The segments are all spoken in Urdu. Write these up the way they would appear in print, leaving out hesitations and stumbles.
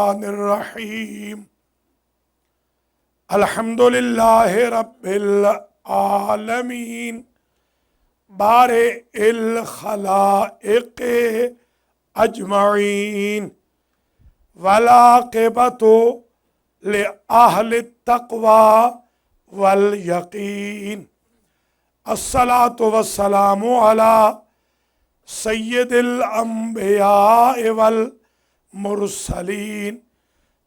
الرحمن الرحیم الحمد للہ رب العالمین بارئ الخلائق اجمعین والعاقبۃ لأہل التقوی والیقین الصلاۃ والسلام علی سید الانبیاء والمرسلین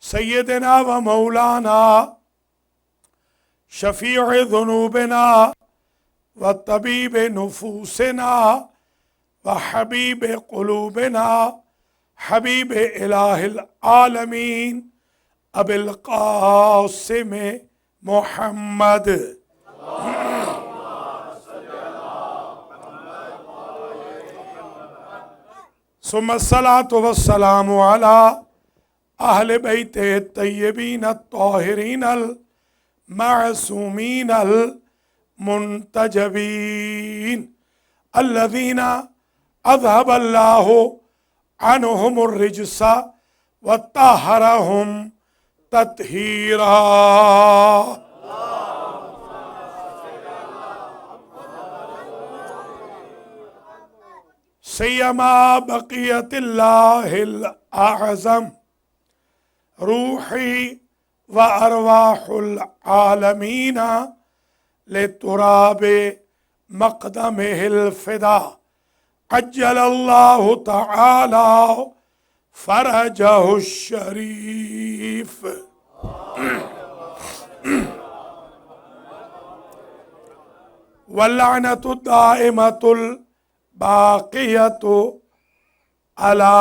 سیدنا و مولانا شفیع ذنوبنا و طبیب نفوسنا و حبیب قلوبنا حبیب الہ العالمین ابی القاسم محمد ثم الصلاة والسلام على اہل بیت الطیبین الطاہرین المعصومین المنتجبین الذین اذهب اللہ عنہم الرجس وطہرہم تطہیرا سیما بقیت اللہ الاعظم روحی و ارواح العالمین لتراب مقدمہ الفدا عجل اللہ تعالی فرجہ الشریف واللعنۃ الدائمۃ باقیۃ علی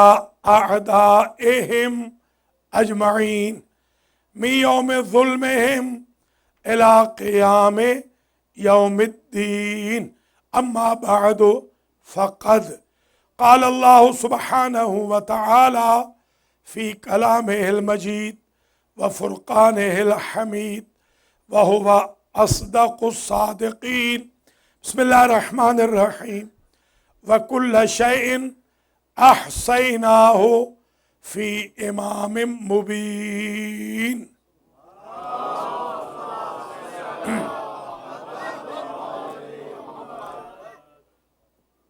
اعدائہم اجمعین من یوم ظلمہم الی قیام یوم الدین اما بعد فقد قال اللہ سبحانہ وتعالی فی کلامہ المجید وفرقانہ الحمید وہو اصدق الصادقین بسم اللہ الرحمن الرحیم وَكُلَّ شَيْءٍ أَحْصَيْنَاهُ فِي إِمَامٍ مُبِينٍ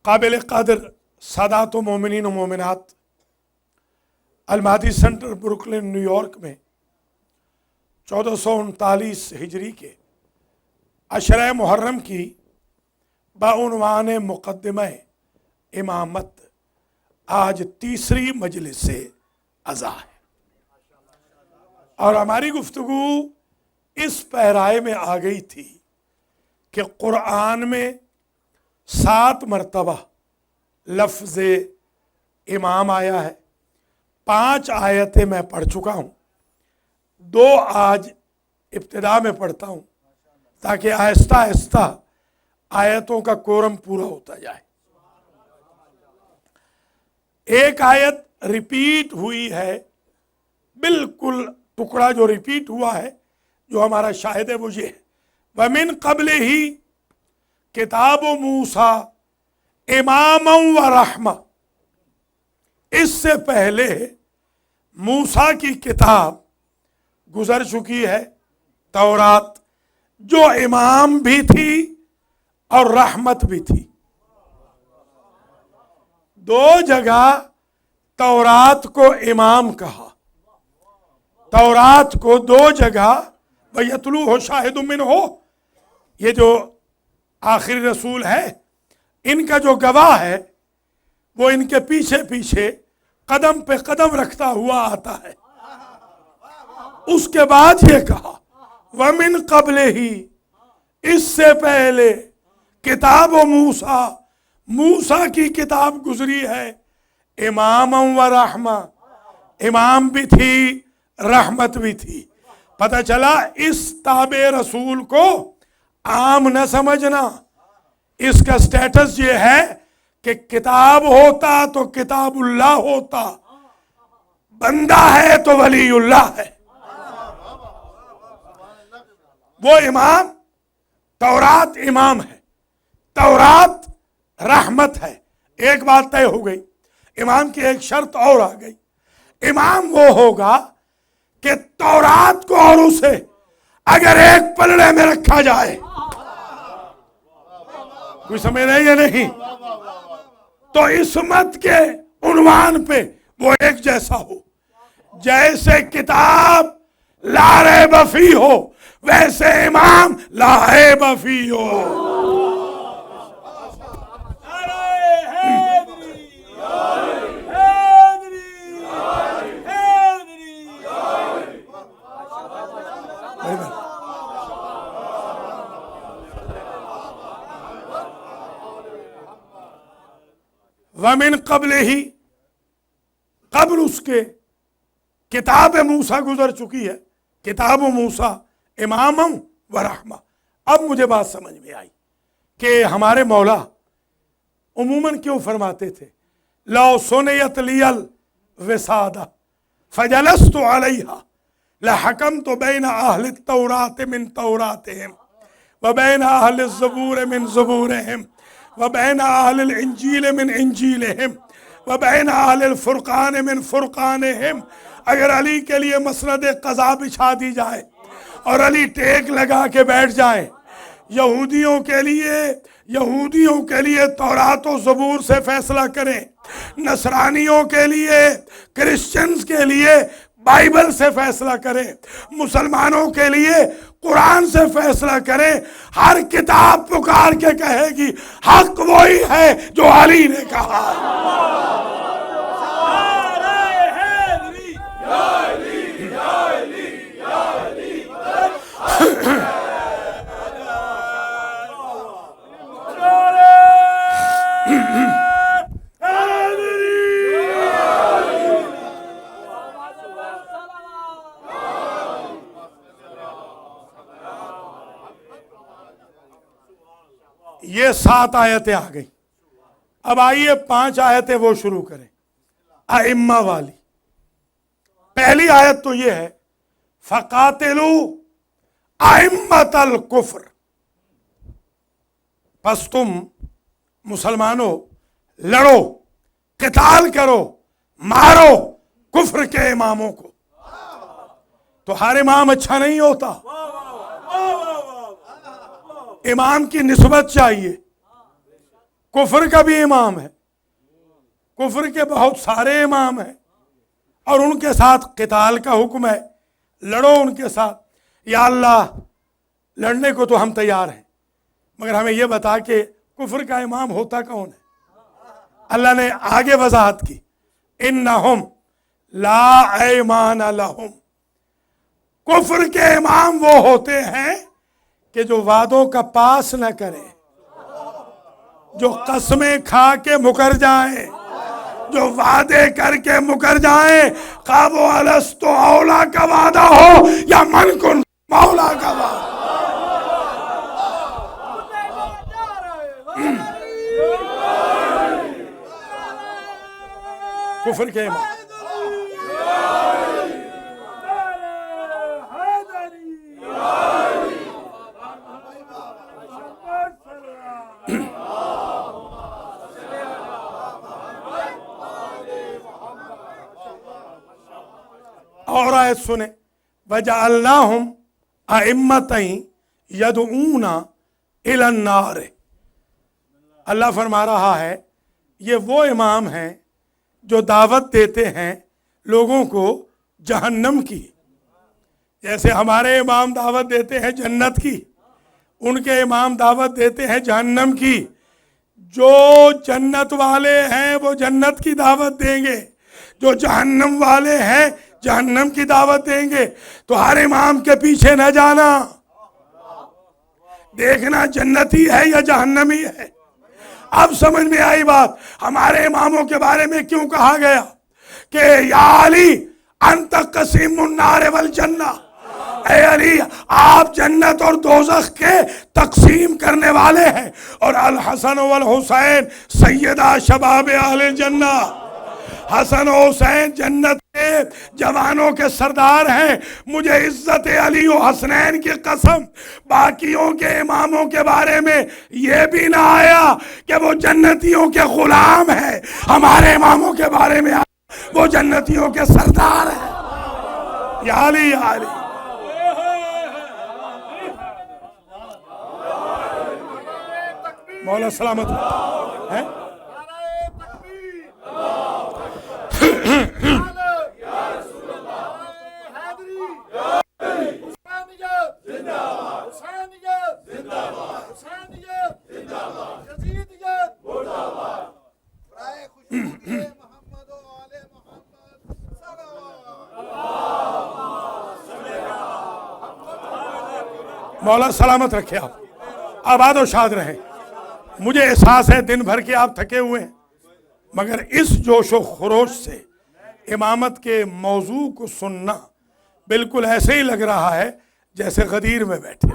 قابل قدر سادات و مومنین و مومنات، المہدی سینٹر بروکلن نیو یارک میں 1439 ہجری کے عشرہ محرم کی بعنوان مقدمہ امامت آج تیسری مجلس عزا ہے، اور ہماری گفتگو اس پیرائے میں آ گئی تھی کہ قرآن میں 7 مرتبہ لفظ امام آیا ہے، 5 آیتیں میں پڑھ چکا ہوں، 2 آج ابتدا میں پڑھتا ہوں تاکہ آہستہ آہستہ آیتوں کا کورم پورا ہوتا جائے۔ ایک آیت ریپیٹ ہوئی ہے، بالکل ٹکڑا جو ریپیٹ ہوا ہے، جو ہمارا شاہد ہے وہ یہ ہے وَمِن قَبْلِهِ کتاب موسیٰ اماما ورحمہ، اس سے پہلے موسیٰ کی کتاب گزر چکی ہے، تورات، جو امام بھی تھی اور رحمت بھی تھی۔ 2 جگہ تورات کو امام کہا، تورات کو 2 جگہ وَيَتْلُوهُ شَاهِدٌ مِّنْهُ، یہ جو آخری رسول ہے ان کا جو گواہ ہے وہ ان کے پیچھے پیچھے قدم پہ قدم رکھتا ہوا آتا ہے۔ اس کے بعد یہ کہا وَمِن قَبْلِهِ، اس سے پہلے کتاب موسیٰ، موسیٰ کی کتاب گزری ہے، امام و رحمہ، امام بھی تھی رحمت بھی تھی۔ پتہ چلا اس تابع رسول کو عام نہ سمجھنا، اس کا سٹیٹس یہ ہے کہ کتاب ہوتا تو کتاب اللہ ہوتا، بندہ ہے تو ولی اللہ ہے۔ وہ امام، تورات امام ہے، تورات رحمت ہے۔ ایک بات طے ہو گئی، امام کی ایک شرط اور آ گئی، امام وہ ہوگا کہ تورات کو اور اسے اگر ایک پلڑے میں رکھا جائے، کوئی سمجھ رہے یا نہیں، تو عصمت کے عنوان پہ وہ ایک جیسا ہو. جیسے کتاب لا ریب فیہ ہو، ویسے امام لا ریب فیہ ہو. وَمِن قَبْلِهِ، قبل اس کے کتاب موسیٰ گزر چکی ہے، کتاب موسیٰ اماماً و رحمہ. اب مجھے بات سمجھ میں آئی کہ ہمارے مولا عموماً کیوں فرماتے تھے لَوْ سُنِيَتْ لِيَ الْوِسَادَةُ فَجَلَسْتُ عَلَيْهَا لَحَكَمْتُ بَيْنَ أَهْلِ التَّوْرَاةِ مِنْ تَوْرَاتِهِمْ وَبَيْنَ أَهْلِ الزَّبُورِ مِنْ زَبُورِهِمْ وَبَيْنَ أَهْلِ الْإِنْجِيلِ مِنْ إِنْجِيلِهِمْ وَبَيْنَ أَهْلِ الْفُرْقَانِ مِنْ فُرْقَانِهِمْ. اگر علی کے لیے مسند قضا بچھا دی جائے اور علی ٹیک لگا کے بیٹھ جائیں، یہودیوں کے لیے تورات و زبور سے فیصلہ کریں، نصرانیوں کے لیے، کرسچنز کے لیے بائبل سے فیصلہ کریں، مسلمانوں کے لیے قرآن سے فیصلہ کریں، ہر کتاب پکار کے کہے گی حق وہی ہے جو علی نے کہا. یہ 7 آیتیں آ گئی. اب آئیے 5 آیتیں وہ شروع کریں ائمہ والی. پہلی آیت تو یہ ہے فَقَاتِلُوا أَئِمَّةَ الْكُفْرِ، پس تم مسلمانوں لڑو، قتال کرو، مارو کفر کے اماموں کو. تو ہر امام اچھا نہیں ہوتا، امام کی نسبت چاہیے. کفر کا بھی امام ہے، کفر کے بہت سارے امام ہیں اور ان کے ساتھ قتال کا حکم ہے، لڑو ان کے ساتھ. یا اللہ لڑنے کو تو ہم تیار ہیں، مگر ہمیں یہ بتا کہ کفر کا امام ہوتا کون ہے. اللہ نے آگے وضاحت کی انہم لا ایمان لہم، کفر کے امام وہ ہوتے ہیں کہ جو وعدوں کا پاس نہ کریں، جو قسمیں کھا کے مکر جائیں، جو وعدے کر کے مکر جائیں، خواہ وہ الستو اولا کا وعدہ ہو یا من کن مولا کا وعدہ. کفر کے امام اور آیت سنیں وَجَعَلْنَاهُمْ أَئِمَّةً يَدْعُونَ إِلَى النَّارِ. اللہ فرما رہا ہے یہ وہ امام ہیں جو دعوت دیتے ہیں لوگوں کو جہنم کی. جیسے ہمارے امام دعوت دیتے ہیں جنت کی، ان کے امام دعوت دیتے ہیں جہنم کی. جو جنت والے ہیں وہ جنت کی دعوت دیں گے، جو جہنم والے ہیں جہنم کی دعوت دیں گے. تو ہر امام کے پیچھے نہ جانا، دیکھنا جنتی ہے یا جہنمی ہے. اب سمجھ میں آئی بات ہمارے اماموں کے بارے میں کیوں کہا گیا کہ یا علی انت قسیم النار والجنہ، اے علی آپ جنت اور دوزخ کے تقسیم کرنے والے ہیں. اور الحسن والحسین سیدہ شباب اہل الجنہ، حسن و حسین جنت کے جوانوں کے سردار ہیں. مجھے عزت علی و حسنین کی قسم باقیوں کے اماموں کے بارے میں یہ بھی نہ آیا کہ وہ جنتیوں کے غلام ہیں، ہمارے اماموں کے بارے میں وہ جنتیوں کے سردار ہیں. یا علی یا علی. مولا سلامت ہے. مولا سلامت رکھے آپ، آباد و شاد رہیں. مجھے احساس ہے دن بھر کے آپ تھکے ہوئے ہیں، مگر اس جوش و خروش سے امامت کے موضوع کو سننا بالکل ایسے ہی لگ رہا ہے جیسے غدیر میں بیٹھے.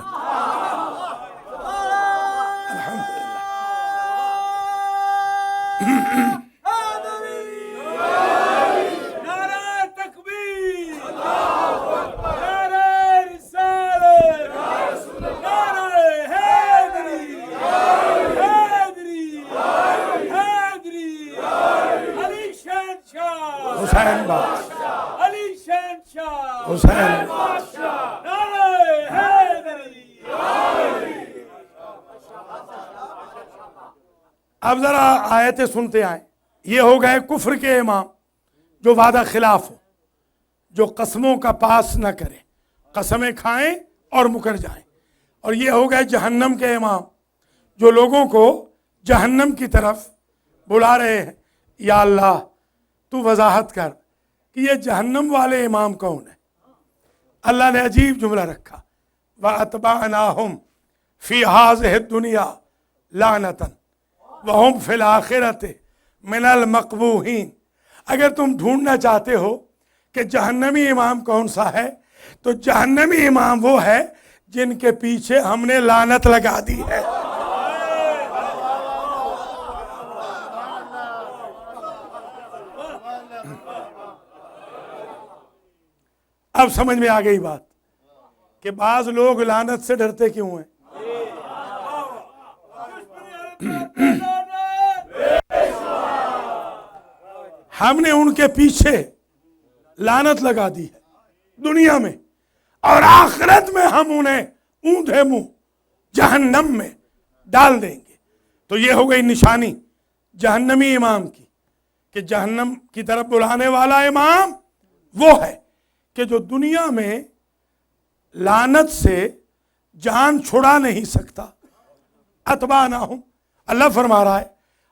حسین بادشاہ، علی شہنشاہ، حسین اب ذرا آیتیں سنتے آئیں. یہ ہو گئے کفر کے امام جو وعدہ خلاف ہو، جو قسموں کا پاس نہ کریں، قسمیں کھائیں اور مکر جائیں. اور یہ ہو گئے جہنم کے امام جو لوگوں کو جہنم کی طرف بلا رہے ہیں. یا اللہ تو وضاحت کر کہ یہ جہنم والے امام کون ہیں. اللہ نے عجیب جملہ رکھا، وَأَتْبَعْنَاهُمْ فِي هَٰذِهِ الدُّنْيَا لَعْنَةً وَهُمْ فِي الْآخِرَةِ مِنَ الْمَقْبُوحِينَ. اگر تم ڈھونڈنا چاہتے ہو کہ جہنمی امام کون سا ہے تو جہنمی امام وہ ہے جن کے پیچھے ہم نے لعنت لگا دی ہے. اب سمجھ میں آ گئی بات کہ بعض لوگ لعنت سے ڈرتے کیوں ہیں. ہم نے ان کے پیچھے لعنت لگا دی ہے دنیا میں، اور آخرت میں ہم انہیں اوندھے منہ جہنم میں ڈال دیں گے. تو یہ ہو گئی نشانی جہنمی امام کی کہ جہنم کی طرف بلانے والا امام وہ ہے کہ جو دنیا میں لعنت سے جان چھڑا نہیں سکتا. اتبعناہم، اللہ فرما رہا ہے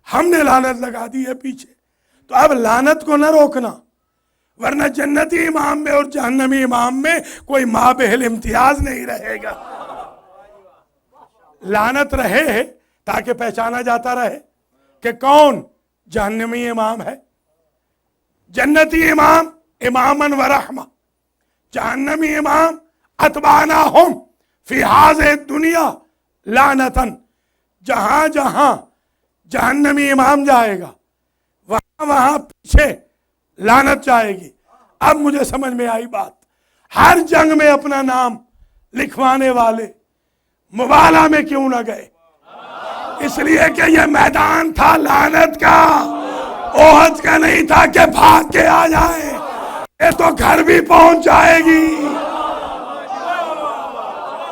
ہم نے لعنت لگا دی ہے پیچھے. تو اب لعنت کو نہ روکنا، ورنہ جنتی امام میں اور جہنمی امام میں کوئی مابہل امتیاز نہیں رہے گا. لعنت رہے تاکہ پہچانا جاتا رہے کہ کون جہنمی امام ہے. جنتی امام اماماً و رحمہ، جہنمی امام اتبعناہم فی ہٰذِهِ الدنیا لعنتاً. جہاں جہاں جہنمی امام جائے گا وہاں وہاں پیچھے لعنت جائے گی. اب مجھے سمجھ میں آئی بات. ہر جنگ میں اپنا نام لکھوانے والے مبالہ میں کیوں نہ گئے؟ اس لیے کہ یہ میدان تھا لعنت کا، احد کا نہیں تھا کہ بھاگ کے آ جائیں. یہ تو گھر بھی پہنچ جائے گی.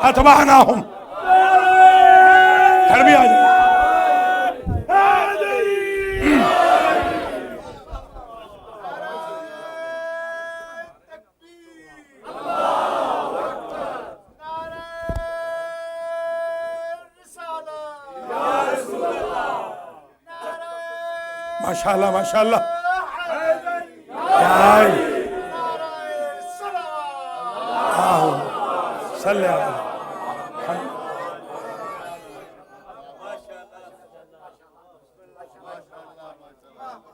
اتبعناہم، گھر بھی آ جائے. ماشاءاللہ ماشاءاللہ. صلی اللہ.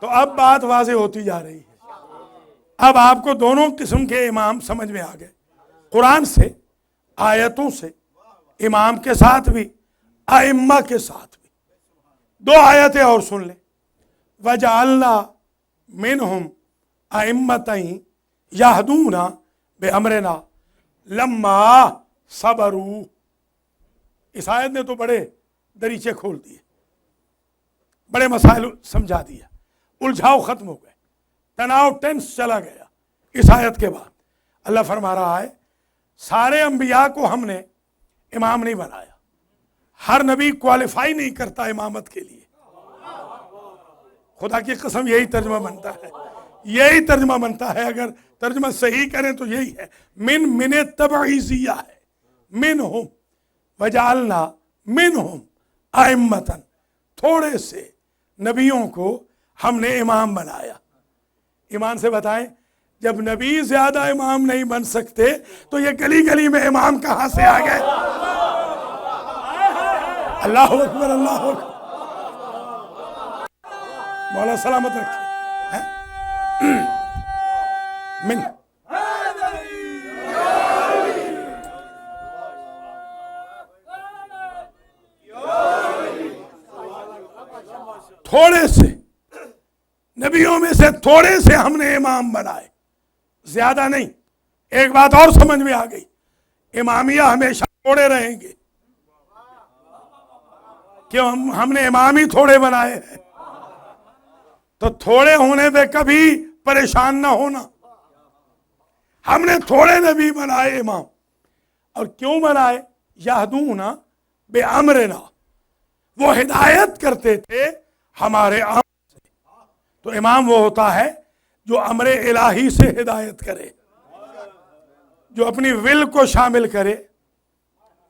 تو اب بات واضح ہوتی جا رہی ہے. اب آپ کو دونوں قسم کے امام سمجھ میں آ گئے، قرآن سے، آیتوں سے، امام کے ساتھ بھی، ائمہ کے ساتھ بھی. دو آیتیں اور سن لیں. وَجَعَلْنَا مِنْهُمْ أَئِمَّةً يَهْدُونَ بِأَمْرِنَا لَمَّا صَبَرُوا. اس آیت نے تو بڑے دریچے کھول دیے، بڑے مسائل سمجھا دیا، الجھاؤ ختم ہو گئے، تناؤ ٹینس چلا گیا اس آیت کے بعد. اللہ فرما رہا ہے سارے انبیاء کو ہم نے امام نہیں بنایا، ہر نبی کوالیفائی نہیں کرتا امامت کے لیے۔ خدا کی قسم یہی ترجمہ بنتا ہے، یہی ترجمہ بنتا ہے، اگر ترجمہ صحیح کریں تو یہی ہے، من تبعیضیہ ہے، منہم وجعلنا منہم ائمۃ، تھوڑے سے نبیوں کو ہم نے امام بنایا۔ ایمان سے بتائیں جب نبی زیادہ امام نہیں بن سکتے تو یہ گلی گلی میں امام کہاں سے آ گئے؟ اللہ اکبر، اللہ اکبر، مولا سلامت رکھے۔ من تھوڑے سے نبیوں میں سے تھوڑے سے ہم نے امام بنائے، زیادہ نہیں۔ ایک بات اور سمجھ میں آ گئی، امامیہ ہمیشہ تھوڑے رہیں گے، کیوں ہم نے امام ہی تھوڑے بنائے ہیں، تو تھوڑے ہونے پہ کبھی پریشان نہ ہونا۔ ہم نے تھوڑے نبی بنائے امام، اور کیوں بنائے؟ یہدون بامرنا، وہ ہدایت کرتے تھے ہمارے امر سے۔ تو امام وہ ہوتا ہے جو امر الہی سے ہدایت کرے، جو اپنی ول کو شامل کرے،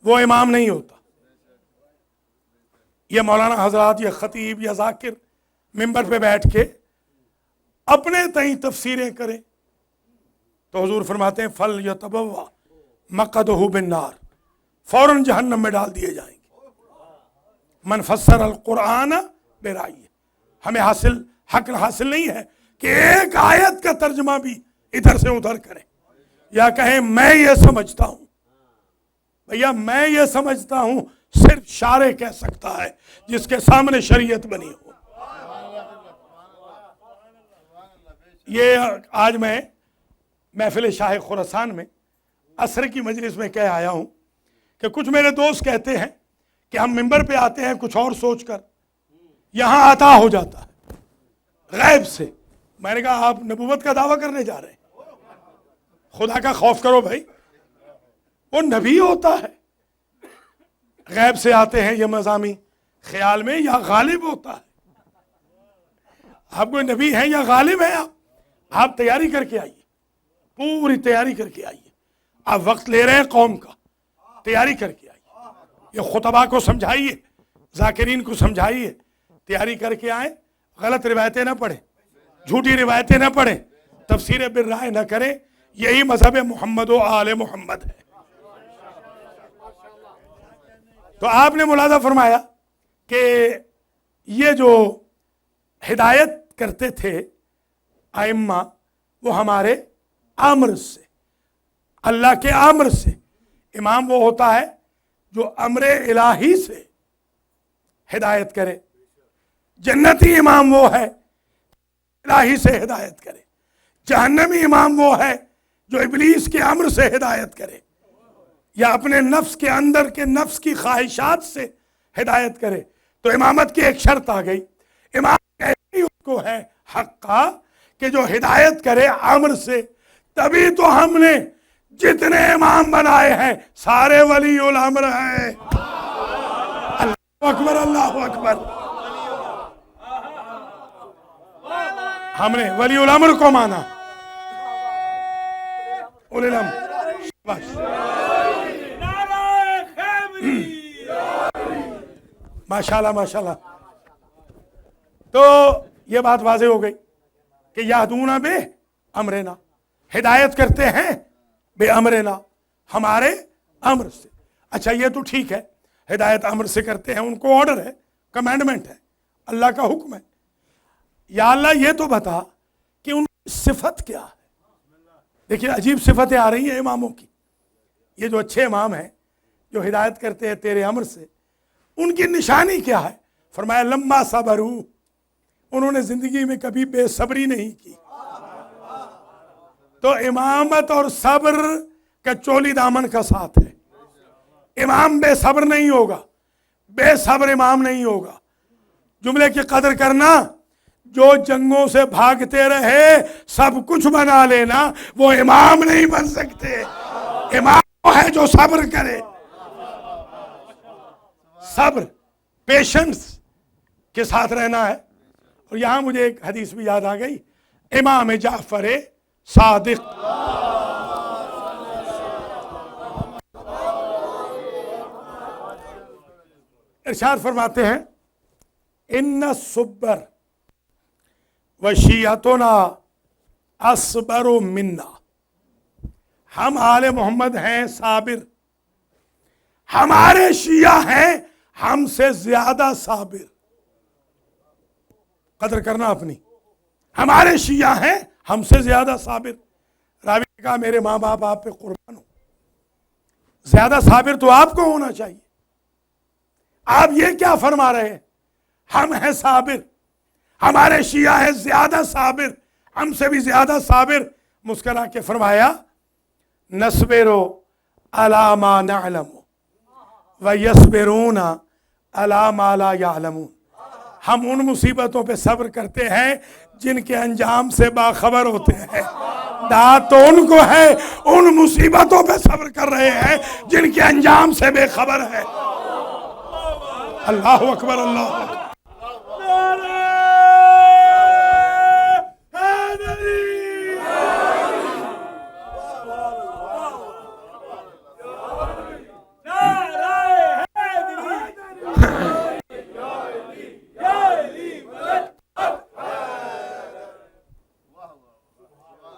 وہ امام نہیں ہوتا۔ یہ مولانا حضرات یا خطیب یا ذاکر ممبر پہ بیٹھ کے اپنے تئیں تفسیریں کریں تو حضور فرماتے ہیں فل یتبوا مقعدہ بالنار، فوراً جہنم میں ڈال دیے جائیں گے۔ من فسر القرآن برائیہ، ہمیں حق حاصل نہیں ہے کہ ایک آیت کا ترجمہ بھی ادھر سے ادھر کریں یا کہیں میں یہ سمجھتا ہوں۔ بھیا میں یہ سمجھتا ہوں صرف شارع کہہ سکتا ہے جس کے سامنے شریعت بنی ہو۔ یہ آج میں محفل شاہ خراسان میں عصر کی مجلس میں کہہ آیا ہوں کہ کچھ میرے دوست کہتے ہیں کہ ہم ممبر پہ آتے ہیں کچھ اور سوچ کر، یہاں عطا ہو جاتا ہے غیب سے۔ میں نے کہا آپ نبوت کا دعویٰ کرنے جا رہے ہیں؟ خدا کا خوف کرو بھائی، وہ نبی ہوتا ہے، غیب سے آتے ہیں یہ مضامین خیال میں، یا غالب ہوتا ہے؟ آپ کوئی نبی ہیں یا غالب ہیں؟ آپ تیاری کر کے آئیے، پوری تیاری کر کے آئیے۔ آپ وقت لے رہے ہیں قوم کا، تیاری کر کے آئیے، یہ خطبہ کو سمجھائیے، ذاکرین کو سمجھائیے، تیاری کر کے آئیں، غلط روایتیں نہ پڑھیں، جھوٹی روایتیں نہ پڑھیں، تفسیر بالرائے نہ کریں۔ یہی مذہب محمد و آل محمد ہے۔ تو آپ نے ملاحظہ فرمایا کہ یہ جو ہدایت کرتے تھے ائمہ، وہ ہمارے امر سے، اللہ کے امر سے۔ امام وہ ہوتا ہے جو امر الہی سے ہدایت کرے، جنتی امام وہ ہے الہی سے ہدایت کرے، جہنمی امام وہ ہے جو ابلیس کے امر سے ہدایت کرے، یا اپنے نفس کے اندر کے نفس کی خواہشات سے ہدایت کرے۔ تو امامت کی ایک شرط آ گئی، امام اس کو ہے حق کا کہ جو ہدایت کرے امر سے۔ تبھی تو ہم نے جتنے امام بنائے ہیں سارے ولی الامر ہیں۔ اللہ اکبر، اللہ اکبر۔ ہم نے ولی الامر کو مانا، اولی الامر، شاباش، ماشاءاللہ ماشاءاللہ۔ تو یہ بات واضح ہو گئی کہ یہدون بے امرنا، ہدایت کرتے ہیں بے امرنا، ہمارے امر سے۔ اچھا یہ تو ٹھیک ہے، ہدایت امر سے کرتے ہیں، ان کو آرڈر ہے، کمانڈمنٹ ہے، اللہ کا حکم ہے۔ یا اللہ یہ تو بتا کہ ان کی صفت کیا ہے۔ دیکھیے عجیب صفتیں آ رہی ہیں اماموں کی۔ یہ جو اچھے امام ہیں جو ہدایت کرتے ہیں تیرے امر سے، ان کی نشانی کیا ہے؟ فرمایا لما صبرو، انہوں نے زندگی میں کبھی بے صبری نہیں کی۔ تو امامت اور صبر کا چولی دامن کا ساتھ ہے۔ امام بے صبر نہیں ہوگا، بے صبر امام نہیں ہوگا۔ جملے کی قدر کرنا، جو جنگوں سے بھاگتے رہے سب کچھ بنا لینا، وہ امام نہیں بن سکتے۔ امام وہ ہے جو صبر کرے، صبر، پیشنس کے ساتھ رہنا ہے۔ اور یہاں مجھے ایک حدیث بھی یاد آ گئی، امام جعفر صادق ارشاد فرماتے ہیں، ان الصبر وشیعتنا اصبر منا، ہم آل محمد ہیں صابر، ہمارے شیعہ ہیں ہم سے زیادہ صابر۔ قدر کرنا اپنی، ہمارے شیعہ ہیں ہم سے زیادہ صابر۔ راوی نے کہا میرے ماں باپ آپ پہ قربان ہو، زیادہ صابر تو آپ کو ہونا چاہیے، آپ یہ کیا فرما رہے ہیں؟ ہم ہیں صابر، ہمارے شیعہ ہیں زیادہ صابر، ہم سے بھی زیادہ صابر۔ مسکرا کے فرمایا، نصبر علی ما نعلم ویصبرون علی ما لا یعلمون، ہم ان مصیبتوں پہ صبر کرتے ہیں جن کے انجام سے باخبر ہوتے ہیں۔ دعوت تو ان کو ہے، ان مصیبتوں پہ صبر کر رہے ہیں جن کے انجام سے بے خبر ہے۔ اللہ اکبر، اللہ اکبر۔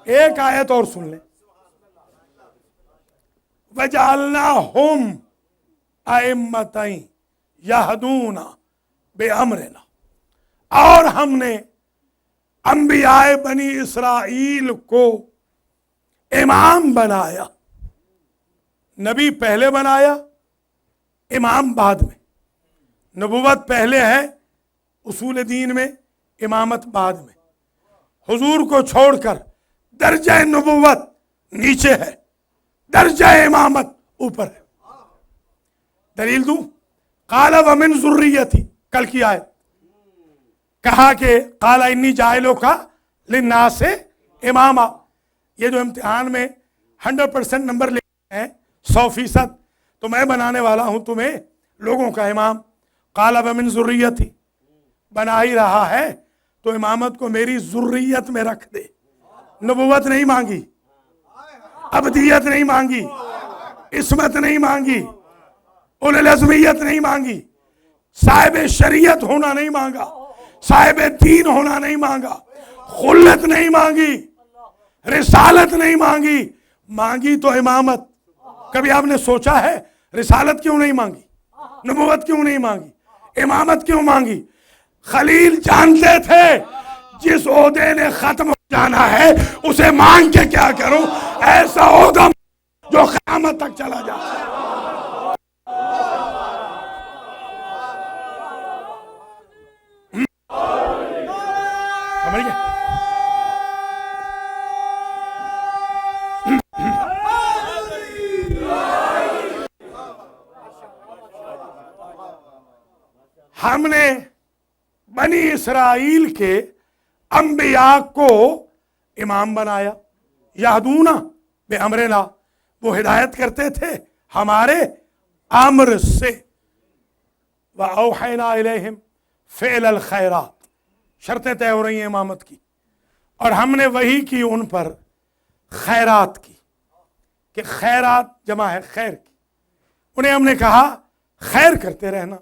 ایک آیت اور سن لیں، وَجَعَلْنَاهُمْ أَئِمَّةً يَهْدُونَ بِأَمْرِنَا، اور ہم نے انبیاء بنی اسرائیل کو امام بنایا۔ نبی پہلے بنایا، امام بعد میں۔ نبوت پہلے ہے اصول دین میں، امامت بعد میں۔ حضور کو چھوڑ کر درجہ نبوت نیچے ہے، درجہ امامت اوپر ہے۔ دلیل دوں، قال ومن ذریتی، کل کی آیت، کہا کہ قال انی جاعلک للناس اماما، یہ جو امتحان میں 100% نمبر لے ہیں، 100%، تو میں بنانے والا ہوں تمہیں لوگوں کا امام۔ قال ومن ذریتی، بنا ہی رہا ہے تو امامت کو میری ذریت میں رکھ دے۔ نبوت نہیں مانگی، ابدیت نہیں مانگی، عصمت نہیں مانگی، اولو العزمیت نہیں مانگی، صاحب شریعت ہونا نہیں مانگا، صاحب دین ہونا نہیں مانگا، خلت نہیں مانگی، رسالت نہیں مانگی، مانگی تو امامت۔ کبھی آپ نے سوچا ہے رسالت کیوں نہیں مانگی، نبوت کیوں نہیں مانگی، امامت کیوں مانگی؟ خلیل جانتے تھے جس عہدے نے ختم ہو جانا ہے اسے مانگ کے کیا کروں، ایسا عہدہ جو قیامت تک چلا جائے۔ سمجھ گئے؟ ہم نے بنی اسرائیل کے انبیاء کو امام بنایا، یہدون بامرنا، وہ ہدایت کرتے تھے ہمارے امر سے۔ وَأَوْحَيْنَا إِلَيْهِمْ فِعْلَ الْخَيْرَاتِ، شرطیں طے ہو رہی ہیں امامت کی، اور ہم نے وحی کی ان پر خیرات کی، کہ خیرات جمع ہے خیر کی۔ انہیں ہم نے کہا خیر کرتے رہنا،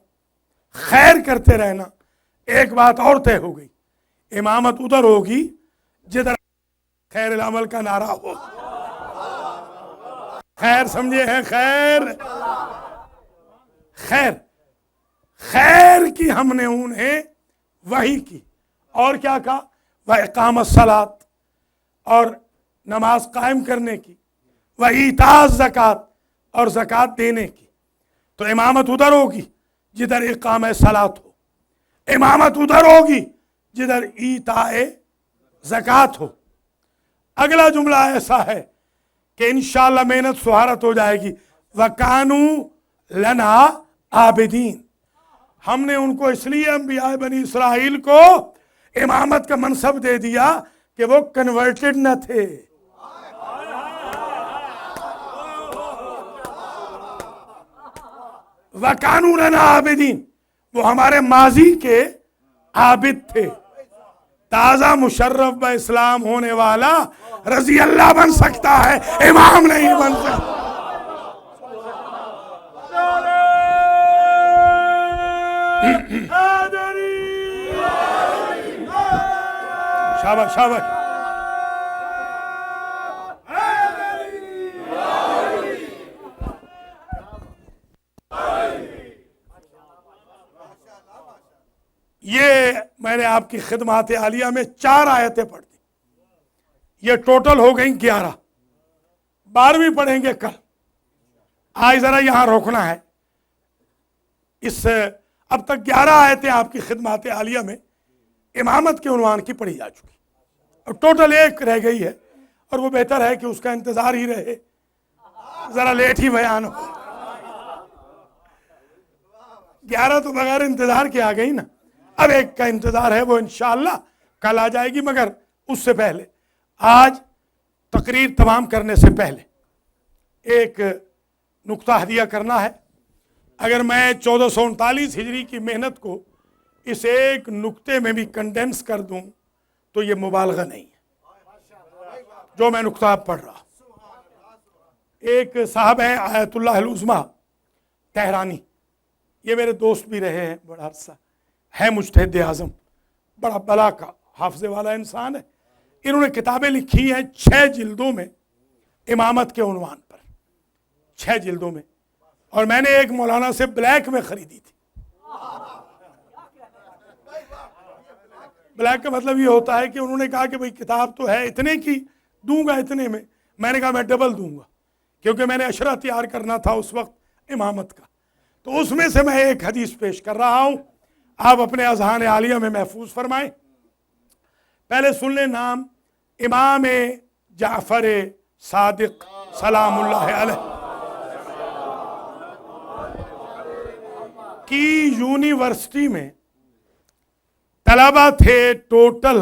خیر کرتے رہنا۔ ایک بات اور طے ہو گئی، امامت ادھر ہوگی جدھر خیر العمل کا نعرہ ہو۔ خیر سمجھے ہیں؟ خیر، خیر، خیر کی ہم نے انہیں وحی کی، اور کیا کہا؟ وَإِقَامَ الصَّلَاةِ، اور نماز قائم کرنے کی، وَإِيتَاءَ الزَّكَاةِ، اور زکوٰۃ دینے کی۔ تو امامت ادھر ہوگی جدھر اقامہ صلاۃ ہو، امامت ادھر ہوگی جدھر ایتاء زکوٰۃ ہو۔ اگلا جملہ ایسا ہے کہ انشاءاللہ محنت سہارت ہو جائے گی، وَكَانُوا لَنَا عَابِدِينَ، ہم نے ان کو اس لیے انبیاء بنی اسرائیل کو امامت کا منصب دے دیا کہ وہ کنورٹڈ نہ تھے. وَكَانُوا لَنَا عَابِدِينَ، وہ ہمارے ماضی کے عابد تھے. تازہ مشرف با اسلام ہونے والا رضی اللہ بن سکتا ہے، امام نہیں بن سکتا. شاباش شاباش. یہ میں نے آپ کی خدمات عالیہ میں 4 آیتیں پڑھ دی. یہ ٹوٹل ہو گئیں 11. 12ویں پڑھیں گے کل. آج ذرا یہاں روکنا ہے. اب تک 11 آیتیں آپ کی خدمات عالیہ میں امامت کے عنوان کی پڑھی جا چکی. اب ٹوٹل 1 رہ گئی ہے، اور وہ بہتر ہے کہ اس کا انتظار ہی رہے، ذرا لیٹ ہی بیان ہو. 11 تو بغیر انتظار کے آ گئی نا. اب 1 کا انتظار ہے، وہ انشاءاللہ کل آ جائے گی. مگر اس سے پہلے آج تقریر تمام کرنے سے پہلے ایک نقطہ ہدیہ کرنا ہے. اگر میں 1439 ہجری کی محنت کو اس ایک نقطے میں بھی کنڈینس کر دوں تو یہ مبالغہ نہیں ہے جو میں نقطہ پڑھ رہا. ایک صاحب ہیں آیت اللہ العظمیٰ تہرانی، یہ میرے دوست بھی رہے ہیں بڑا عرصہ، ہے مجتہد اعظم، بڑا بلا کا حافظے والا انسان ہے. انہوں نے کتابیں لکھی ہیں 6 جلدوں میں امامت کے عنوان پر، 6 جلدوں میں. اور میں نے ایک مولانا سے بلیک میں خریدی تھی. بلیک کا مطلب یہ ہوتا ہے کہ انہوں نے کہا کہ بھئی کتاب تو ہے اتنے کی، دوں گا اتنے میں. میں نے کہا میں ڈبل دوں گا، کیونکہ میں نے اشرہ تیار کرنا تھا اس وقت امامت کا. تو اس میں سے میں ایک حدیث پیش کر رہا ہوں، آپ اپنے اذہان عالیہ میں محفوظ فرمائیں. پہلے سن لیں نام امام جعفر صادق سلام اللہ علیہ کی یونیورسٹی میں طلبہ تھے ٹوٹل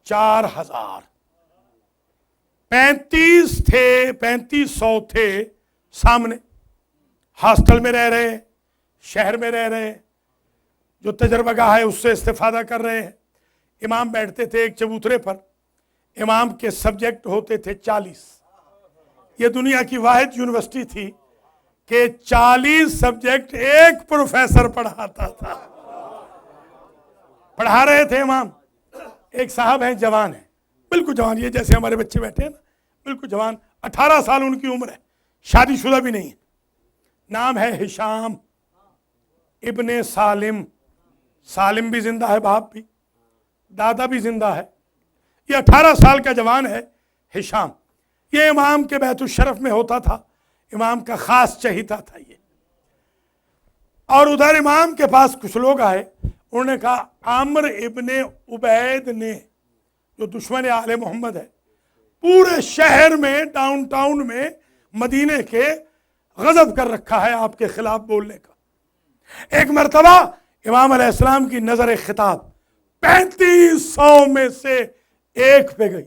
4000. 3500 تھے سامنے، ہاسٹل میں رہ رہے ہیں، شہر میں رہ رہے ہیں، جو تجربہ گاہ ہے اس سے استفادہ کر رہے ہیں. امام بیٹھتے تھے ایک چبوترے پر، امام کے سبجیکٹ ہوتے تھے 40. یہ دنیا کی واحد یونیورسٹی تھی کہ 40 سبجیکٹ ایک پروفیسر پڑھاتا تھا. پڑھا رہے تھے امام. ایک صاحب ہیں، جوان ہیں، بالکل جوان، یہ جیسے ہمارے بچے بیٹھے ہیں نا، بالکل جوان، 18 سال ان کی عمر ہے، شادی شدہ بھی نہیں ہے. نام ہے ہشام ابن سالم. سالم بھی زندہ ہے، باپ بھی، دادا بھی زندہ ہے. یہ 18 سال کا جوان ہے ہشام. یہ امام کے بیت الشرف میں ہوتا تھا، امام کا خاص چہیتا تھا یہ. اور ادھر امام کے پاس کچھ لوگ آئے، انہوں نے کہا عامر ابن عبید نے، جو دشمن آل محمد ہے، پورے شہر میں، ڈاؤن ٹاؤن میں، مدینے کے غضب کر رکھا ہے آپ کے خلاف بولنے کا. ایک مرتبہ امام علیہ السلام کی نظر خطاب 3500 میں سے ایک پہ گئی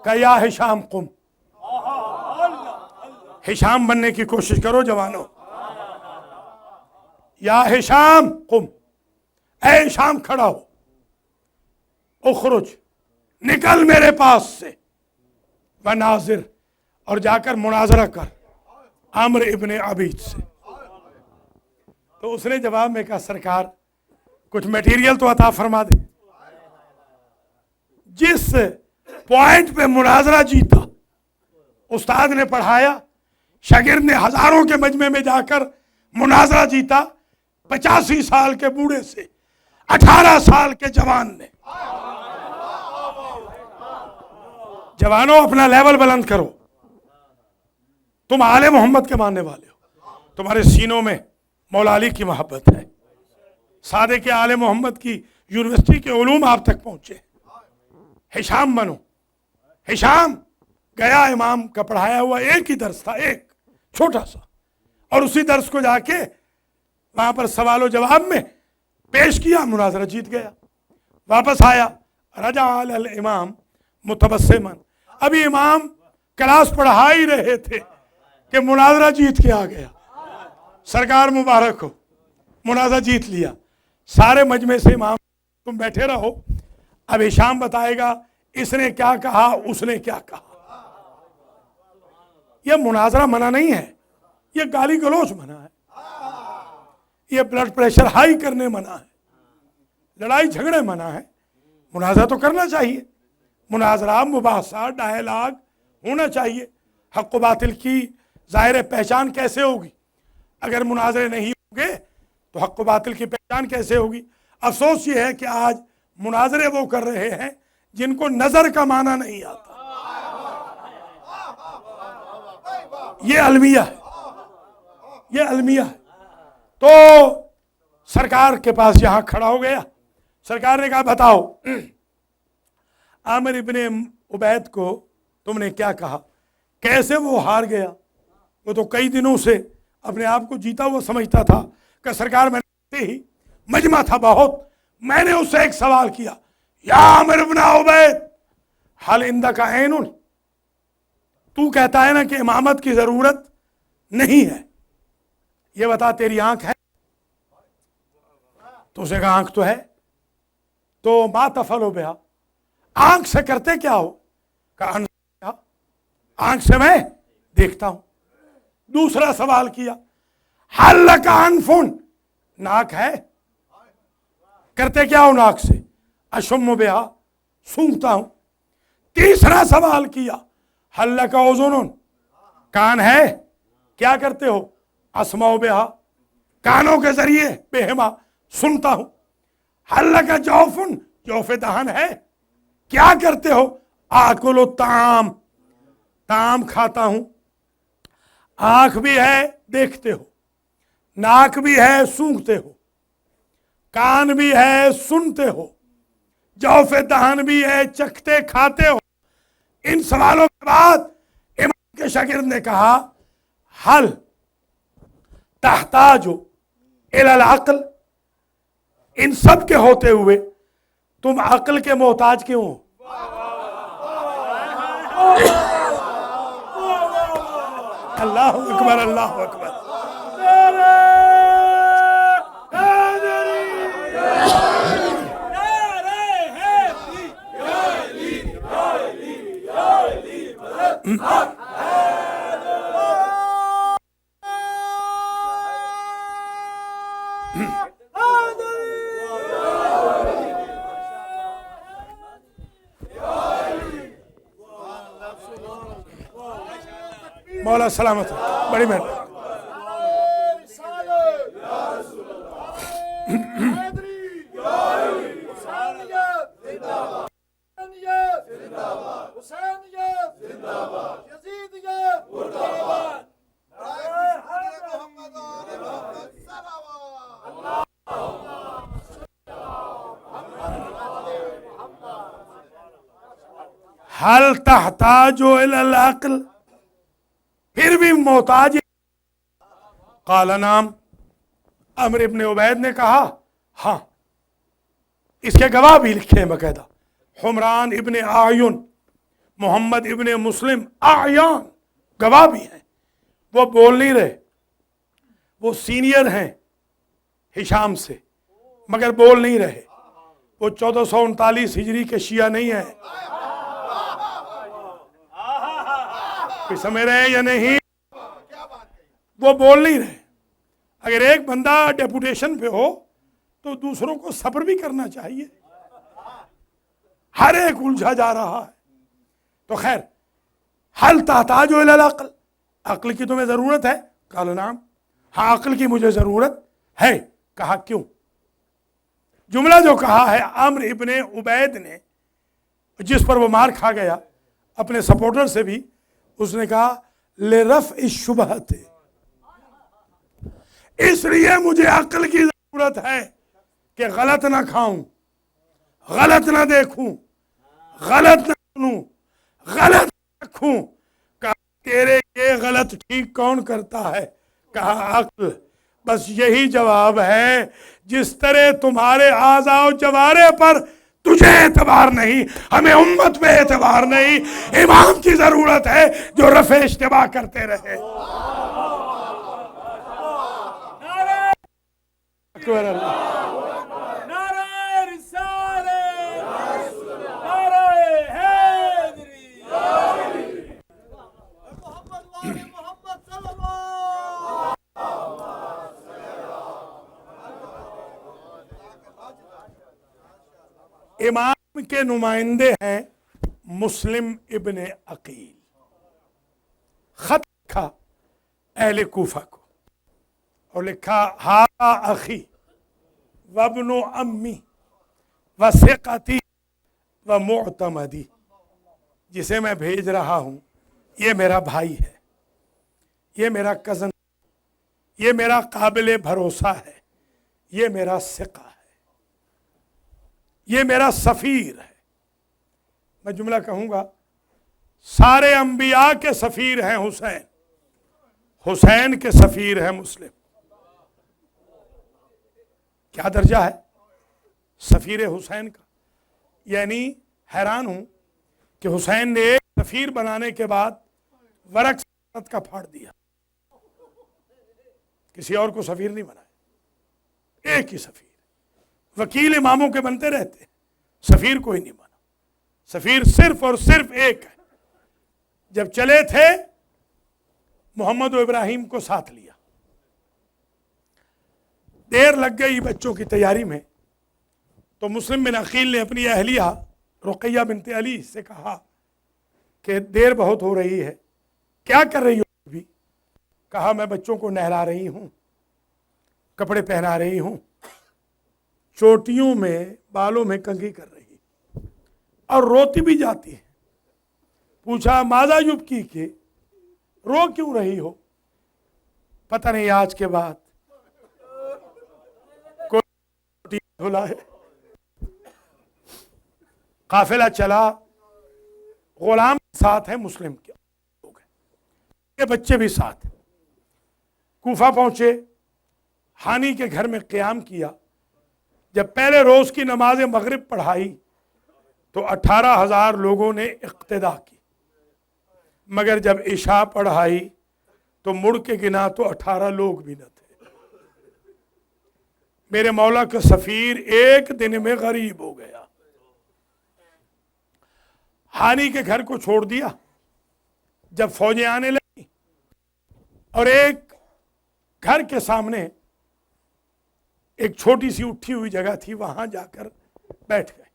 کہ یا ہشام قم. ہشام بننے کی کوشش کرو جوانوں. یا ہشام قم، اے ہشام کھڑا ہو، اخرج، نکل میرے پاس سے، وناظر، اور جا کر مناظرہ کر عامر ابن عبید سے. تو اس نے جواب میں کہا سرکار کچھ میٹیریل تو عطا فرما دے. جس پوائنٹ پہ مناظرہ جیتا، استاد نے پڑھایا، شاگرد نے ہزاروں کے مجمع میں جا کر مناظرہ جیتا، 85 سال کے بوڑھے سے 18 سال کے جوان نے. جوانوں اپنا لیول بلند کرو. تم آل محمد کے ماننے والے ہو، تمہارے سینوں میں مولا علی کی محبت ہے. صادق آل محمد کی یونیورسٹی کے علوم آپ تک پہنچے. ہشام بنو. ہشام گیا، امام کا پڑھایا ہوا ایک ہی درس تھا، ایک چھوٹا سا، اور اسی درس کو جا کے وہاں پر سوال و جواب میں پیش کیا، مناظرہ جیت گیا. واپس آیا، رجع علی الامام متبسمن، ابھی امام کلاس پڑھا ہی رہے تھے کہ مناظرہ جیت کے آ گیا، سرکار مبارک ہو، مناظرہ جیت لیا۔ سارے مجمع سے امام تم بیٹھے رہو، اب ہشام بتائے گا اس نے کیا کہا، اس نے کیا کہا۔ یہ مناظرہ منع نہیں ہے، یہ گالی گلوچ منع ہے، یہ بلڈ پریشر ہائی کرنے منع ہے، لڑائی جھگڑے منع ہے۔ مناظرہ تو کرنا چاہیے، مناظرہ مباحثہ ڈائلاگ ہونا چاہیے۔ حق و باطل کی ظاہر پہچان کیسے ہوگی اگر مناظرے نہیں ہوں گے؟ تو حق و باطل کی پہچان کیسے ہوگی؟ افسوس یہ ہے کہ آج مناظرے وہ کر رہے ہیں جن کو نظر کا معنی نہیں آتا۔ یہ المیہ ہے، یہ المیہ ہے۔ تو سرکار کے پاس یہاں کھڑا ہو گیا، سرکار نے کہا بتاؤ عامر ابن عبید کو تم نے کیا کہا، کیسے وہ ہار گیا؟ وہ تو کئی دنوں سے اپنے آپ کو جیتا ہوا سمجھتا تھا کہ سرکار میں نے ہی مجمع تھا بہت، میں نے اس سے ایک سوال کیا، یا عامر ابن عبید حل عندک عین، تو کہتا ہے نا کہ امامت کی ضرورت نہیں ہے، یہ بتا تیری آنکھ ہے؟ تو اسے کہا آنکھ تو ہے۔ تو ما تفعل بہا، آنکھ سے کرتے کیا ہو؟ کہا آنکھ سے میں دیکھتا ہوں۔ دوسرا سوال کیا، حل لک انف، ناک ہے؟ کرتے کیا ہو ناک سے؟ اشم بہا، سونگتا ہوں۔ تیسرا سوال کیا، حل لک اذن، کان ہے؟ کیا کرتے ہو؟ اسمع بہا، کانوں کے ذریعے بہما سنتا ہوں۔ حل لک جوف، جوف دہن ہے؟ کیا کرتے ہو؟ آکل الطعام، طعام کھاتا ہوں۔ آنکھ بھی ہے دیکھتے ہو، ناک بھی ہے سونگتے ہو، کان بھی ہے سنتے ہو، جوف دہن بھی ہے چکھتے کھاتے ہو۔ ان سوالوں کے بعد امام کے شاگرد نے کہا حل تحتاج الی العقل، ان سب کے ہوتے ہوئے تم عقل کے محتاج کیوں ہو؟ اللہ اکبر، اللہ اکبر۔ مولا سلامت، بڑی مہربانی۔ حل تحتاج الی العقل، پھر بھی محتاج؟ قال نعم، عامر ابن عبید نے کہا ہاں۔ اس کے گواہ بھی لکھے ہیں باقاعدہ، حمران ابن اعین، محمد ابن مسلم اعیان گواہ بھی ہیں۔ وہ بول نہیں رہے، وہ سینئر ہیں ہشام سے مگر بول نہیں رہے۔ وہ 1439 ہجری کے شیعہ نہیں ہیں، سمجھ رہے ہیں یا نہیں؟ وہ بول نہیں رہے۔ اگر ایک بندہ ڈیپوٹیشن پہ ہو تو دوسروں کو صبر بھی کرنا چاہیے، ہر ایک الجھا جا رہا ہے۔ تو خیر، حل تحتاج الی العقل، عقل کی تمہیں ضرورت ہے؟ قال نعم، ہاں عقل کی مجھے ضرورت ہے۔ کہا کیوں؟ جملہ جو کہا ہے عامر ابن عبید نے، جس پر وہ مار کھا گیا اپنے سپورٹر سے بھی، اس نے کہا لرفع الشبہۃ، اس لیے مجھے عقل کی ضرورت ہے کہ غلط نہ کھاؤں، غلط نہ دیکھوں، غلط نہ سنوں، غلط نہ رکھوں۔ کہا تیرے یہ غلط ٹھیک کون کرتا ہے؟ کہا عقل۔ بس یہی جواب ہے، جس طرح تمہارے اعضاء و جوارح پر تجھے اعتبار نہیں، ہمیں امت میں اعتبار نہیں، امام کی ضرورت ہے جو رفع اشتباہ کرتے رہے۔ نعرہ اکبر اللہ۔ نعرہ رسالت، نعرہ حیدری، محمد صلی اللہ۔ امام کے نمائندے ہیں مسلم ابن عقیل۔ خط لکھا اہل کوفہ کو اور لکھا ہذا اخی وابن امی وثقتی ومعتمدی، جسے میں بھیج رہا ہوں یہ میرا بھائی ہے، یہ میرا کزن، یہ میرا قابل بھروسہ ہے، یہ میرا ثقہ ہے، یہ میرا سفیر ہے۔ میں جملہ کہوں گا، سارے انبیاء کے سفیر ہیں حسین، حسین کے سفیر ہیں مسلم۔ کیا درجہ ہے سفیر حسین کا؟ یعنی حیران ہوں کہ حسین نے ایک سفیر بنانے کے بعد ورق سلطنت کا پھاڑ دیا، کسی اور کو سفیر نہیں بنایا، ایک ہی سفیر۔ وکیل اماموں کے بنتے رہتے، سفیر کوئی نہیں بنا، سفیر صرف اور صرف ایک ہے۔ جب چلے تھے محمد و ابراہیم کو ساتھ لیا، دیر لگ گئی بچوں کی تیاری میں، تو مسلم بن عقیل نے اپنی اہلیہ رقیہ بنت علی سے کہا کہ دیر بہت ہو رہی ہے، کیا کر رہی ہو ابھی؟ کہا میں بچوں کو نہلا رہی ہوں، کپڑے پہنا رہی ہوں، چوٹیوں میں بالوں میں کنگھی کر رہی اور روتی بھی جاتی ہے۔ پوچھا ماذا یبکی کے، رو کیوں رہی ہو؟ پتہ نہیں آج کے بعد کوئی دھلا ہے۔ قافلہ چلا، غلام ساتھ ہے مسلم کے لوگ ہیں، یہ بچے بھی ساتھ ہیں۔ کوفہ پہنچے، ہانی کے گھر میں قیام کیا۔ جب پہلے روز کی نماز مغرب پڑھائی تو 18,000 لوگوں نے اقتدا کی، مگر جب عشاء پڑھائی تو مڑ کے گنا تو 18 لوگ بھی نہ تھے۔ میرے مولا کا سفیر ایک دن میں غریب ہو گیا۔ ہانی کے گھر کو چھوڑ دیا۔ جب فوجیں آنے لگی اور ایک گھر کے سامنے ایک چھوٹی سی اٹھی ہوئی جگہ تھی، وہاں جا کر بیٹھ گئے،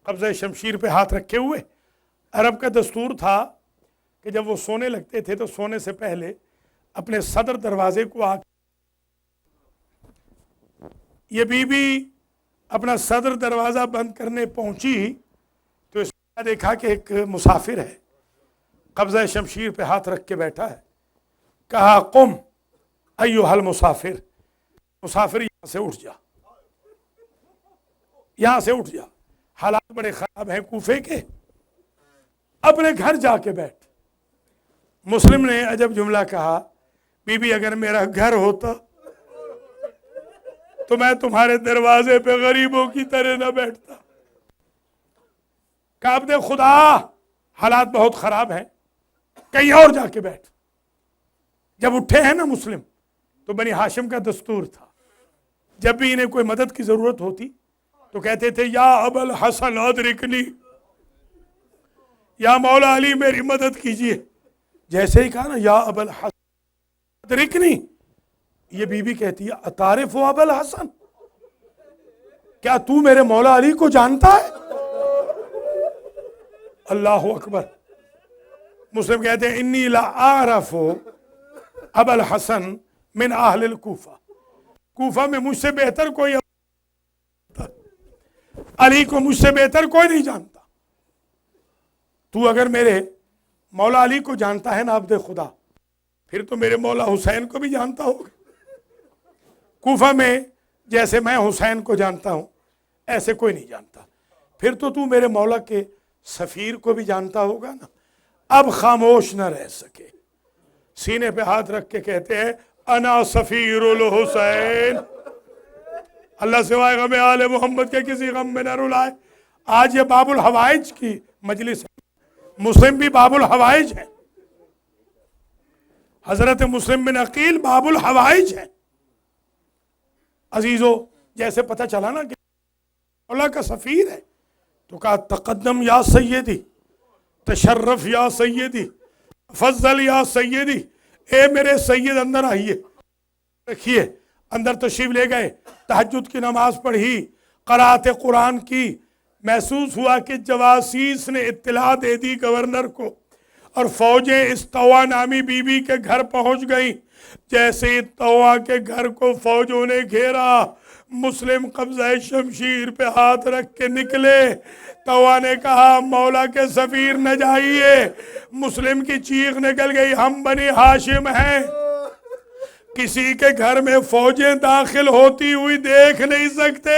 قبضہ شمشیر پہ ہاتھ رکھے ہوئے۔ عرب کا دستور تھا کہ جب وہ سونے لگتے تھے تو سونے سے پہلے اپنے صدر دروازے کو آ یہ بی بی اپنا صدر دروازہ بند کرنے پہنچی تو اس نے دیکھا کہ ایک مسافر ہے، قبضہ شمشیر پہ ہاتھ رکھ کے بیٹھا ہے۔ کہا قم ایھا المسافر، مسافر یہاں سے اٹھ جا، یہاں سے اٹھ جا، حالات بڑے خراب ہیں کوفے کے، اپنے گھر جا کے بیٹھ۔ مسلم نے عجب جملہ کہا، بی بی اگر میرا گھر ہوتا تو میں تمہارے دروازے پہ غریبوں کی طرح نہ بیٹھتا۔ کہا عبد خدا حالات بہت خراب ہیں، کہیں اور جا کے بیٹھ۔ جب اٹھے ہیں نا مسلم، تو بنی ہاشم کا دستور تھا، جب بھی انہیں کوئی مدد کی ضرورت ہوتی تو کہتے تھے یا ابا الحسن ادرکنی، یا مولا علی میری مدد کیجئے۔ جیسے ہی کہا نا یا ابا الحسن ادرکنی، یہ بی بی کہتی ہے اتعرف ابا الحسن، کیا تو میرے مولا علی کو جانتا ہے؟ اللہ اکبر۔ مسلم کہتے ہیں انی لا اعرف ابا الحسن من اہل الکوفہ، کوفہ میں مجھ سے بہتر کوئی علی کو مجھ سے بہتر کوئی نہیں جانتا۔ تو اگر میرے مولا علی کو جانتا ہے نا عبد خدا، پھر تو میرے مولا حسین کو بھی جانتا ہوگا۔ کوفہ میں جیسے میں حسین کو جانتا ہوں ایسے کوئی نہیں جانتا، پھر تو میرے مولا کے سفیر کو بھی جانتا ہوگا نا۔ اب خاموش نہ رہ سکے، سینے پہ ہاتھ رکھ کے کہتے ہیں انا سفیر الحسین، اللہ سوائے غم آل محمد کے کسی غم میں نہ رلائے۔ آج یہ باب الحوائج کی مجلس ہے، مسلم بھی باب الحوائج ہے، حضرت مسلم بن عقیل باب الحوائج ہے۔ عزیزو، جیسے پتہ چلا نا کہ مولا کا سفیر ہے تو کہا تقدم یا سیدی، تشرف یا سیدی، فضل یا سیدی، اے میرے سید اندر آئیے، رکھیے۔ اندر تشریف لے گئے، تہجد کی نماز پڑھی، قرات قرآن کی۔ محسوس ہوا کہ جواسیس نے اطلاع دے دی گورنر کو، اور فوجیں اس طوع نامی بی بی کے گھر پہنچ گئیں۔ جیسے ہی طوع کے گھر کو فوجوں نے گھیرا، مسلم قبضہ شمشیر پہ ہاتھ رکھ کے نکلے۔ طوع نے کہا مولا کے سفیر نہ جائیے۔ مسلم کی چیخ نکل گئی، ہم بنی ہاشم ہیں، کسی کے گھر میں فوجیں داخل ہوتی ہوئی دیکھ نہیں سکتے۔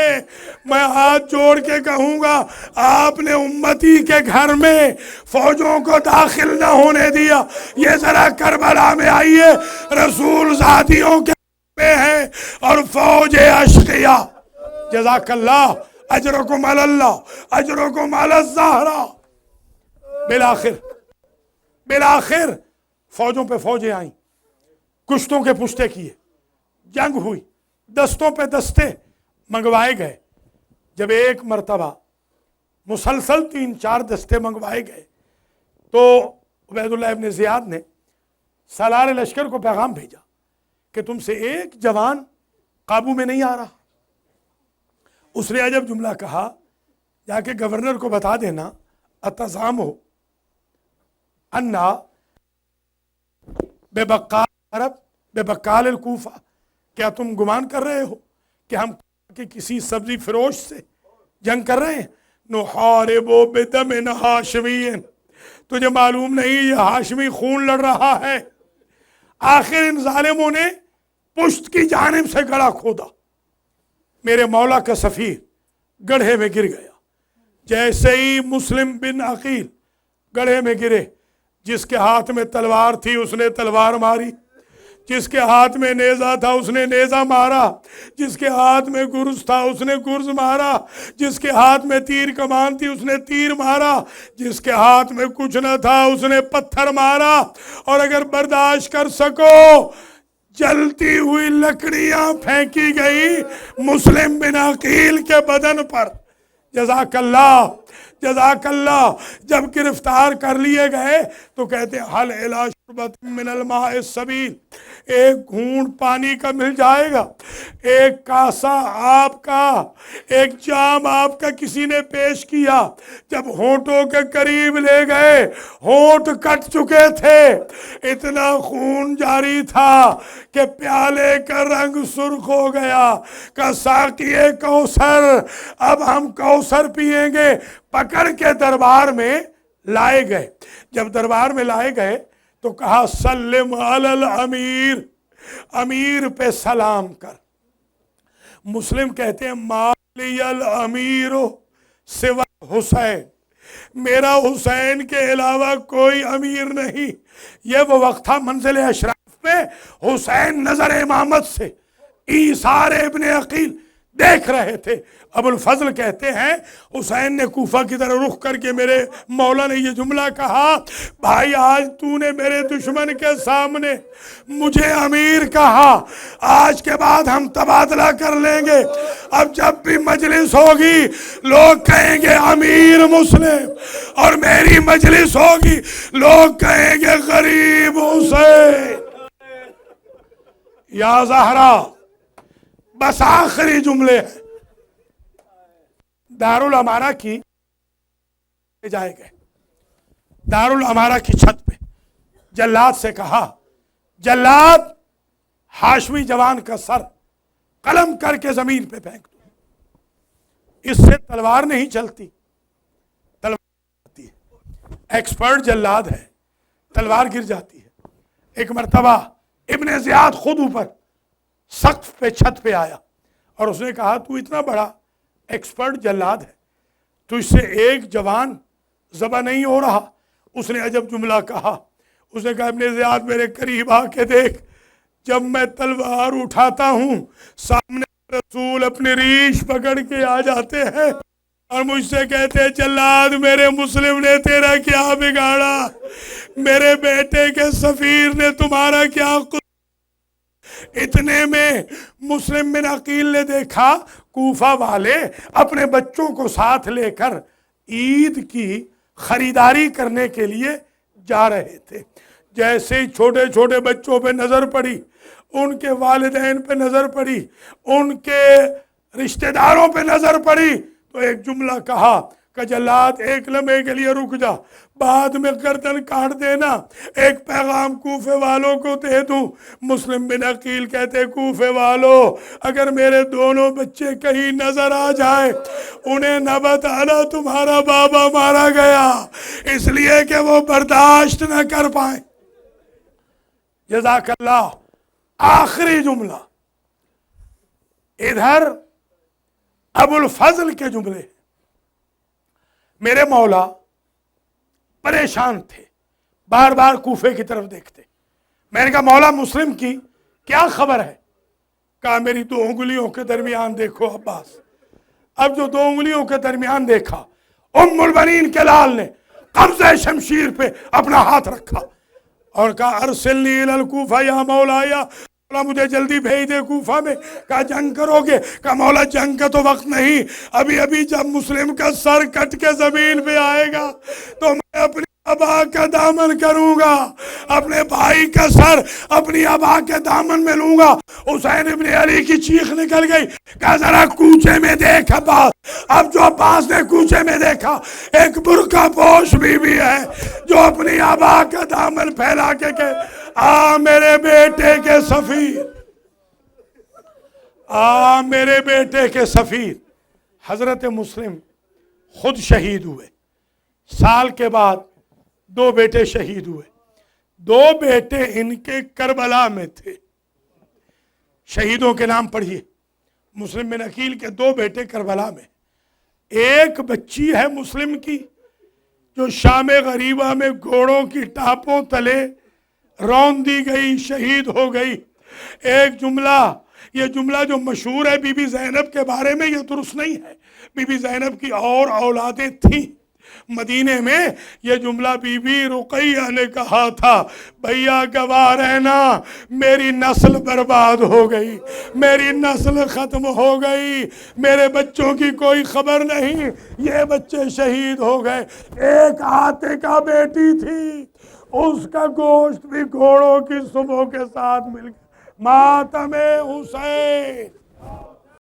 میں ہاتھ جوڑ کے کہوں گا، آپ نے امتی کے گھر میں فوجوں کو داخل نہ ہونے دیا۔ یہ ذرا کربلا میں آئیے، رسول ذاتیوں کے میں ہیں اور فوج اشقیاء۔ جزاک اللہ، اجرکم علی اللہ، اجرکم علی الزہرا۔ بالآخر فوجوں پہ فوجیں آئیں، کشتوں کے پشتے کیے، جنگ ہوئی، دستوں پہ دستے منگوائے گئے۔ جب ایک مرتبہ مسلسل 3-4 دستے منگوائے گئے تو عبید اللہ ابن زیاد نے سالار لشکر کو پیغام بھیجا کہ تم سے ایک جوان قابو میں نہیں آ رہا۔ اس نے عجب جملہ کہا، جا کے گورنر کو بتا دینا، اتزعموا انا ببقال عرب ببقال الکوفہ، کیا تم گمان کر رہے ہو کہ ہم کہ کسی سبزی فروش سے جنگ کر رہے ہیں؟ نحارب بدم ہاشمی، تجھے معلوم نہیں یہ ہاشمی خون لڑ رہا ہے۔ آخر ان ظالموں نے پشت کی جانب سے گڑھا کھودا، میرے مولا کا سفیر گڑھے میں گر گیا۔ جیسے ہی مسلم بن عقیل گڑھے میں گرے، جس کے ہاتھ میں تلوار تھی اس نے تلوار ماری، جس کے ہاتھ میں نیزہ تھا اس نے نیزہ مارا، جس کے ہاتھ میں گرز تھا اس نے گرز مارا، جس کے ہاتھ میں تیر کمان تھی اس نے تیر مارا، جس کے ہاتھ میں کچھ نہ تھا اس نے پتھر مارا۔ اور اگر برداشت کر سکو، جلتی ہوئی لکڑیاں پھینکی گئی مسلم بن عقیل کے بدن پر۔ جزاک اللہ، جزاک اللہ۔ جب گرفتار کر لیے گئے تو کہتے ہیں حل الی شربۃ من الماء السبیل، ایک گھونٹ پانی کا مل جائے گا، ایک کاسا آپ کا، ایک جام آپ کا کسی نے پیش کیا۔ جب ہونٹوں کے قریب لے گئے، ہونٹ کٹ چکے تھے، اتنا خون جاری تھا کہ پیالے کا رنگ سرخ ہو گیا۔ کہ ساقی کوثر، اب ہم کوثر پیئیں گے۔ پکڑ کے دربار میں لائے گئے۔ جب دربار میں لائے گئے تو کہا سلم علی الامیر، امیر پہ سلام کر۔ مسلم کہتے ہیں مالی الامیر سوا حسین، میرا حسین کے علاوہ کوئی امیر نہیں۔ یہ وہ وقت تھا منزل اشراف پہ حسین نظر امامت سے ایثار ابن عقیل دیکھ رہے تھے۔ ابو الفضل کہتے ہیں حسین نے کوفہ کی طرح رخ کر کے میرے مولا نے یہ جملہ کہا، بھائی آج تو نے میرے دشمن کے سامنے مجھے امیر کہا، آج کے بعد ہم تبادلہ کر لیں گے۔ اب جب بھی مجلس ہوگی لوگ کہیں گے امیر مسلم، اور میری مجلس ہوگی لوگ کہیں گے غریب حسین۔ یا زہرا، بس آخری جملے ہیں۔ دارالامارہ کی جائے گئے، دارالامارہ کی چھت پہ جلاد سے کہا، جلاد ہاشمی جوان کا سر قلم کر کے زمین پہ پھینک دو، اس سے تلوار نہیں چلتی، تلوار جاتی ہے۔ ایکسپرٹ جلاد ہے، تلوار گر جاتی ہے۔ ایک مرتبہ ابن زیاد خود اوپر سقف پہ چھت پہ آیا اور اس نے کہا تو اتنا بڑا ایکسپرٹ جلاد ہے، تو اس سے ایک جوان ذبح نہیں ہو رہا؟ اس نے عجب جملہ کہا، اس نے کہا ابن زیاد میرے قریب آ کے دیکھ، جب میں تلوار اٹھاتا ہوں سامنے رسول اپنی ریش پکڑ کے آ جاتے ہیں اور مجھ سے کہتے ہیں جلاد میرے مسلم نے تیرا کیا بگاڑا، میرے بیٹے کے سفیر نے تمہارا کیا اتنے میں مسلم بن عقیل نے دیکھا کوفہ والے اپنے بچوں کو ساتھ لے کر عید کی خریداری کرنے کے لیے جا رہے تھے۔ جیسے ہی چھوٹے چھوٹے بچوں پہ نظر پڑی، ان کے والدین پہ نظر پڑی، ان کے رشتہ داروں پہ نظر پڑی، تو ایک جملہ کہا کہ جلاد ایک لمحے کے لیے رک جا، بعد میں گردن کاٹ دینا، ایک پیغام کوفے والوں کو دے دوں۔ مسلم بن عقیل کہتے کوفے والوں اگر میرے دونوں بچے کہیں نظر آ جائے انہیں نہ بتانا تمہارا بابا مارا گیا، اس لیے کہ وہ برداشت نہ کر پائیں۔ جزاک اللہ۔ آخری جملہ ادھر ابو الفضل کے جملے، میرے مولا پریشان تھے، بار بار کوفے کی طرف دیکھتے۔ میں نے کہا مولا مسلم کی کیا خبر ہے؟ کہا میری 2 انگلیوں کے درمیان دیکھو عباس۔ اب جو 2 انگلیوں کے درمیان دیکھا، ام البنین کے لال نے قبضہ شمشیر پہ اپنا ہاتھ رکھا اور کہا ارسلنی الی الکوفہ یا مولایا، مولا مجھے جلدی بھیج دے کوفہ میں۔ کہا جنگ کرو گے؟ کہا مولا جنگ کا تو وقت نہیں، ابھی جب مسلم کا سر کٹ کے زمین پہ آئے گا تو میں اپنی ابا کا دامن کروں گا، اپنے بھائی کا سر اپنی ابا کے دامن میں لوں گا۔ حسین ابن علی کی چیخ نکل گئی، کہا ذرا کوچے میں دیکھ عباس۔ اب جو عباس نے کوچے میں دیکھا ایک برقع پوش بیوی ہے جو اپنی ابا کا دامن پھیلا کے کہ آ میرے بیٹے کے سفیر، آ میرے بیٹے کے سفیر۔ حضرت مسلم خود شہید ہوئے، سال کے بعد 2 بیٹے شہید ہوئے۔ 2 بیٹے ان کے کربلا میں تھے، شہیدوں کے نام پڑھیے۔ مسلم بن عقیل کے 2 بیٹے کربلا میں، ایک بچی ہے مسلم کی جو شام غریبہ میں گھوڑوں کی ٹاپوں تلے رون دی گئی، شہید ہو گئی۔ ایک جملہ، یہ جملہ جو مشہور ہے بی بی زینب کے بارے میں، یہ درست نہیں ہے۔ بی بی زینب کی اور اولادیں تھیں مدینے میں۔ یہ جملہ بی بی رقیہ نے کہا تھا، بھیا گواہ رہنا میری نسل برباد ہو گئی، میری نسل ختم ہو گئی، میرے بچوں کی کوئی خبر نہیں، یہ بچے شہید ہو گئے۔ ایک عاتقہ بیٹی تھی، اس کا گوشت بھی گھوڑوں کی صبح کے ساتھ مل گیا۔ ماتم حسین۔